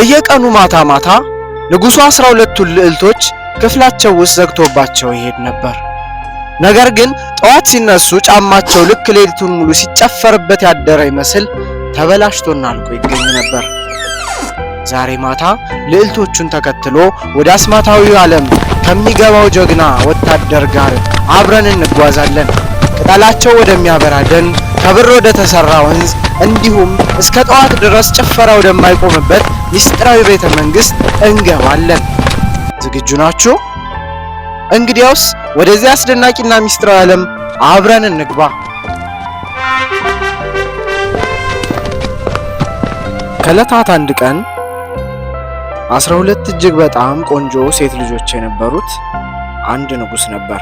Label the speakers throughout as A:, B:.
A: በየቀኑ ማታ ማታ ንጉሡ 12ቱን ልዕልቶች ክፍላቸው ውስጥ ዘግቶባቸው ይሄድ ነበር። ነገር ግን ጠዋት ሲነሱ ጫማቸው ልክ ሌሊቱን ሙሉ ሲጨፈርበት ያደረ ይመስል ተበላሽቶና አልቆ ይገኝ ነበር። ዛሬ ማታ ልዕልቶቹን ተከትሎ ወደ አስማታዊው ዓለም ከሚገባው ጀግና ወታደር ጋር አብረን እንጓዛለን። ቅጠላቸው ወደሚያበራ ደን፣ ከብር ወደ ተሰራ ወንዝ እንዲሁም እስከ ጠዋት ድረስ ጭፈራ ወደማይቆምበት ሚስጥራዊ ቤተ መንግስት እንገባለን። ዝግጁ ናችሁ? እንግዲያውስ ወደዚህ አስደናቂና ሚስጥራዊ ዓለም አብረን እንግባ። ከዕለታት አንድ ቀን 12 እጅግ በጣም ቆንጆ ሴት ልጆች የነበሩት አንድ ንጉሥ ነበር።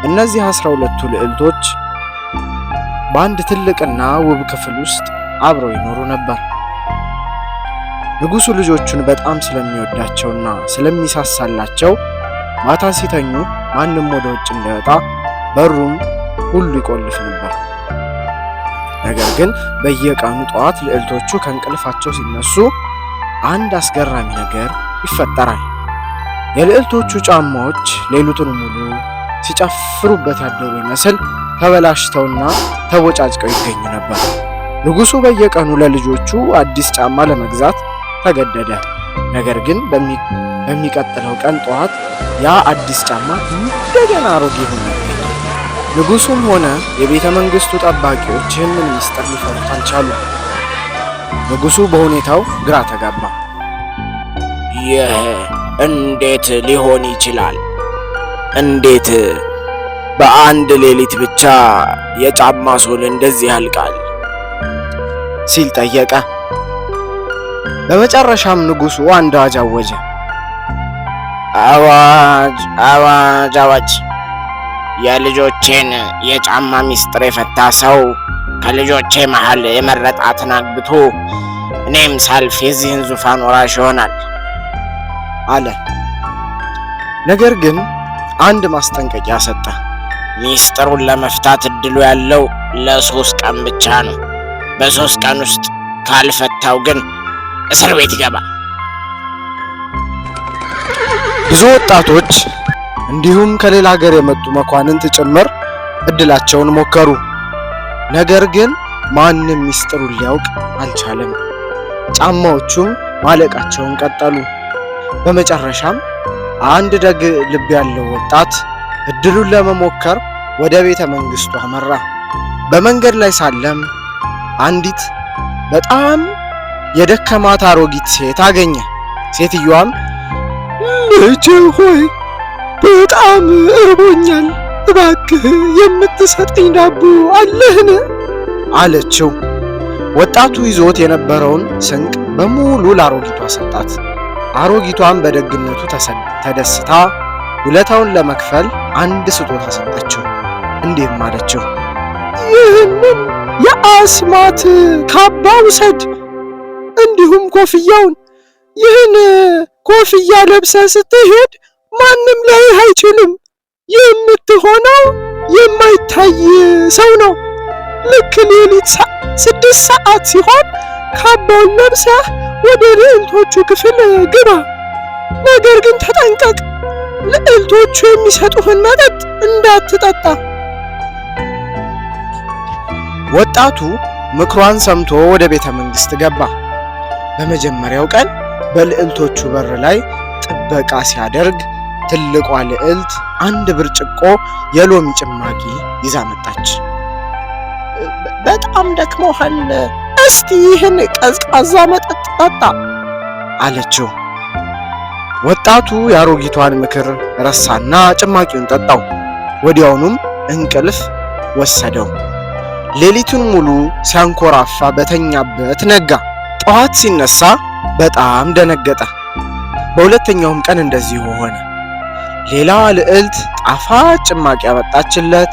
A: እነዚህ 12ቱ ልዕልቶች በአንድ ትልቅና ውብ ክፍል ውስጥ አብረው ይኖሩ ነበር። ንጉሡ ልጆቹን በጣም ስለሚወዳቸውና ስለሚሳሳላቸው ማታ ሲተኙ ማንም ወደ ውጭ እንዳይወጣ በሩን ሁሉ ይቆልፍ ነበር። ነገር ግን በየቀኑ ጠዋት ልዕልቶቹ ከእንቅልፋቸው ሲነሱ አንድ አስገራሚ ነገር ይፈጠራል። የልዕልቶቹ ጫማዎች ሌሊቱን ሙሉ ሲጨፍሩበት ያደሩ ይመስል ተበላሽተውና ተቦጫጭቀው ይገኙ ነበር። ንጉሡ በየቀኑ ለልጆቹ አዲስ ጫማ ለመግዛት ተገደደ። ነገር ግን በሚቀጥለው ቀን ጠዋት ያ አዲስ ጫማ እንደገና አሮጌ ሆኖ ይገኛል። ንጉሡም ሆነ የቤተ መንግስቱ ጠባቂዎች ይህንን ሚስጥር ሊፈቱት አልቻሉም። ንጉሡ በሁኔታው ግራ ተጋባ።
B: ይህ እንዴት ሊሆን ይችላል? እንዴት በአንድ ሌሊት ብቻ የጫማ ሶል እንደዚህ ያልቃል?
A: ሲል ጠየቀ። በመጨረሻም ንጉሡ አንድ አዋጅ አወጀ።
B: አዋጅ! አዋጅ! አዋጅ! የልጆቼን የጫማ ሚስጥር የፈታ ሰው ከልጆቼ መሃል የመረጣትን አግብቶ እኔም ሳልፍ የዚህን ዙፋን ወራሽ ይሆናል
A: አለ። ነገር ግን አንድ ማስጠንቀቂያ ሰጠ።
B: ሚስጥሩን ለመፍታት እድሉ ያለው ለ3 ቀን ብቻ ነው። በ3 ቀን ውስጥ ካልፈታው ግን እስር ቤት ይገባል።
A: ብዙ ወጣቶች እንዲሁም ከሌላ ሀገር የመጡ መኳንንት ጭምር እድላቸውን ሞከሩ። ነገር ግን ማንም ሚስጥሩን ሊያውቅ አልቻለም። ጫማዎቹም ማለቃቸውን ቀጠሉ። በመጨረሻም አንድ ደግ ልብ ያለው ወጣት እድሉን ለመሞከር ወደ ቤተ መንግስቱ አመራ። በመንገድ ላይ ሳለም አንዲት በጣም የደከማት አሮጊት ሴት አገኘ። ሴትዮዋም ልጄ ሆይ በጣም እርቦኛል፣ እባክህ የምትሰጠኝ ዳቦ አለህን? አለችው። ወጣቱ ይዞት የነበረውን ስንቅ በሙሉ ለአሮጊቷ ሰጣት። አሮጊቷን በደግነቱ ተደስታ ውለታውን ለመክፈል አንድ ስጦታ ሰጠችው። እንዲህም አለችው፣ ይህንን የአስማት ካባ ውሰድ፣ እንዲሁም ኮፍያውን። ይህን ኮፍያ ለብሰህ ስትሄድ ማንም ላይህ አይችልም። የምትሆነው የማይታይ ሰው ነው። ልክ ሌሊት 6 ሰዓት ሲሆን ካባውን ለብሰህ ወደ ልዕልቶቹ ክፍል ግባ። ነገር ግን ተጠንቀቅ፣ ልዕልቶቹ የሚሰጡህን መጠጥ እንዳትጠጣ። ወጣቱ ምክሯን ሰምቶ ወደ ቤተ መንግስት ገባ። በመጀመሪያው ቀን በልዕልቶቹ በር ላይ ጥበቃ ሲያደርግ ትልቋ ልዕልት አንድ ብርጭቆ የሎሚ ጭማቂ ይዛ መጣች። በጣም ደክሞሃል፣ እስቲ ይህን ቀዝቃዛ መጠጥ ጠጣ አለችው። ወጣቱ የአሮጊቷን ምክር ረሳና ጭማቂውን ጠጣው። ወዲያውኑም እንቅልፍ ወሰደው። ሌሊቱን ሙሉ ሲያንኮራፋ በተኛበት ነጋ። ጠዋት ሲነሳ በጣም ደነገጠ። በሁለተኛውም ቀን እንደዚሁ ሆነ። ሌላ ልዕልት ጣፋጭ ጭማቂ ያመጣችለት።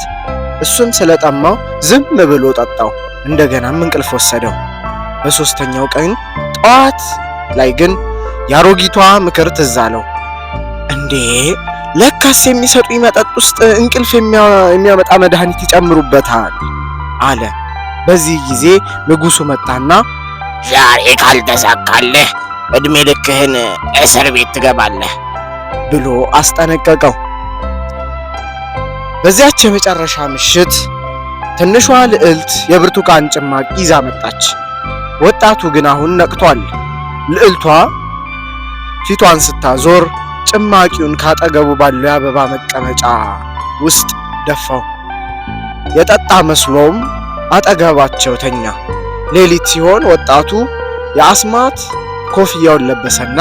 A: እሱም ስለጠማው ዝም ብሎ ጠጣው። እንደገናም እንቅልፍ ወሰደው። በሶስተኛው ቀን ጠዋት ላይ ግን የአሮጊቷ ምክር ትዝ አለው። እንዴ ለካስ የሚሰጡኝ መጠጥ ውስጥ እንቅልፍ የሚያመጣ መድኃኒት ይጨምሩበታል አለ። በዚህ ጊዜ ንጉሡ መጣና
B: ዛሬ ካልተሳካልህ ዕድሜ ልክህን እስር ቤት ትገባለህ
A: ብሎ አስጠነቀቀው። በዚያች የመጨረሻ ምሽት ትንሿ ልዕልት የብርቱካን ጭማቂ ይዛ መጣች። ወጣቱ ግን አሁን ነቅቷል። ልዕልቷ ፊቷን ስታዞር ጭማቂውን ካጠገቡ ባለው የአበባ መቀመጫ ውስጥ ደፋው። የጠጣ መስሎም አጠገባቸው ተኛ። ሌሊት ሲሆን ወጣቱ የአስማት ኮፍያውን ለበሰና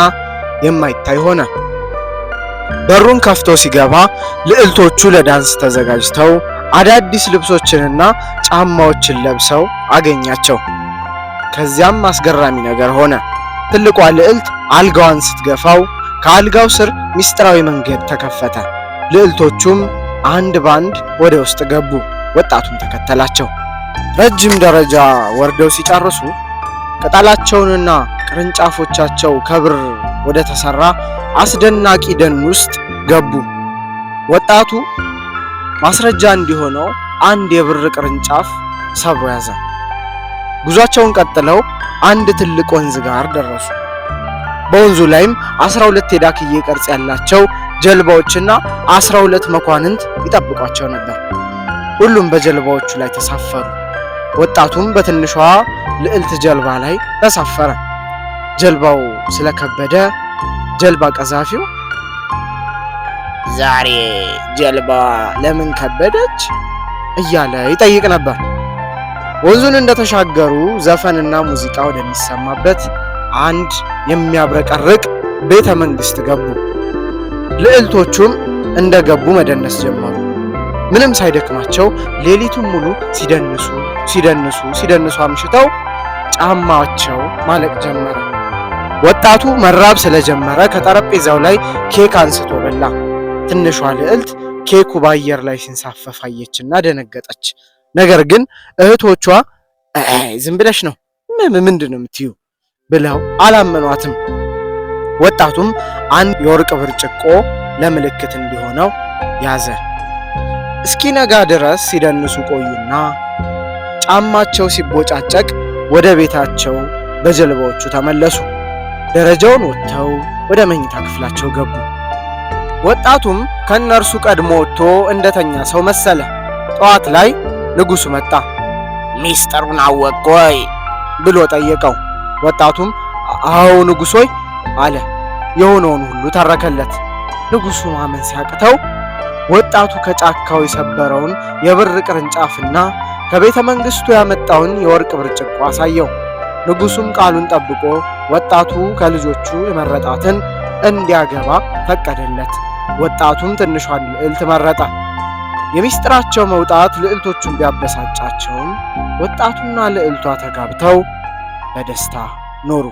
A: የማይታይ ሆነ። በሩን ከፍቶ ሲገባ ልዕልቶቹ ለዳንስ ተዘጋጅተው አዳዲስ ልብሶችንና ጫማዎችን ለብሰው አገኛቸው። ከዚያም አስገራሚ ነገር ሆነ። ትልቋ ልዕልት አልጋዋን ስትገፋው ከአልጋው ስር ምስጢራዊ መንገድ ተከፈተ። ልዕልቶቹም አንድ ባንድ ወደ ውስጥ ገቡ። ወጣቱም ተከተላቸው። ረጅም ደረጃ ወርደው ሲጨርሱ ቅጠላቸውንና ቅርንጫፎቻቸው ከብር ወደ ተሰራ አስደናቂ ደን ውስጥ ገቡ። ወጣቱ ማስረጃ እንዲሆነው አንድ የብር ቅርንጫፍ ሰብሮ ያዘ። ጉዟቸውን ቀጥለው አንድ ትልቅ ወንዝ ጋር ደረሱ። በወንዙ ላይም 12 የዳክዬ ቅርጽ ያላቸው ጀልባዎችና 12 መኳንንት ይጠብቋቸው ነበር። ሁሉም በጀልባዎቹ ላይ ተሳፈሩ። ወጣቱም በትንሿ ልዕልት ጀልባ ላይ ተሳፈረ። ጀልባው ስለከበደ ጀልባ ቀዛፊው
B: ዛሬ ጀልባዋ ለምን ከበደች
A: እያለ ይጠይቅ ነበር። ወንዙን እንደተሻገሩ ዘፈንና ሙዚቃ ወደሚሰማበት አንድ የሚያብረቀርቅ ቤተ መንግስት ገቡ። ልዕልቶቹም እንደገቡ መደነስ ጀመሩ። ምንም ሳይደክማቸው ሌሊቱን ሙሉ ሲደንሱ አምሽተው ጫማቸው ማለቅ ጀመረ። ወጣቱ መራብ ስለጀመረ ከጠረጴዛው ላይ ኬክ አንስቶ በላ። ትንሿ ልዕልት ኬኩ በአየር ላይ ሲንሳፈፍ አየችና ደነገጠች። ነገር ግን እህቶቿ ዝም ብለሽ ነው ምንድን ነው የምትዩ ብለው አላመኗትም። ወጣቱም አንድ የወርቅ ብርጭቆ ለምልክት እንዲሆነው ያዘ። እስኪነጋ ድረስ ሲደንሱ ቆዩና ጫማቸው ሲቦጫጨቅ ወደ ቤታቸው በጀልባዎቹ ተመለሱ። ደረጃውን ወጥተው ወደ መኝታ ክፍላቸው ገቡ። ወጣቱም ከነርሱ ቀድሞ ወጥቶ እንደተኛ ሰው መሰለ። ጠዋት ላይ ንጉሱ መጣ።
B: ሚስጥሩን አወቅክ ወይ
A: ብሎ ጠየቀው። ወጣቱም አዎ ንጉሥ ሆይ አለ። የሆነውን ሁሉ ተረከለት። ንጉሱ ማመን ሲያቅተው ወጣቱ ከጫካው የሰበረውን የብር ቅርንጫፍና ከቤተ መንግስቱ ያመጣውን የወርቅ ብርጭቆ አሳየው። ንጉሱም ቃሉን ጠብቆ ወጣቱ ከልጆቹ የመረጣትን እንዲያገባ ፈቀደለት። ወጣቱም ትንሿን ልዕልት መረጠ። የሚስጥራቸው መውጣት ልዕልቶቹን ቢያበሳጫቸውም ወጣቱና ልዕልቷ ተጋብተው በደስታ ኖሩ።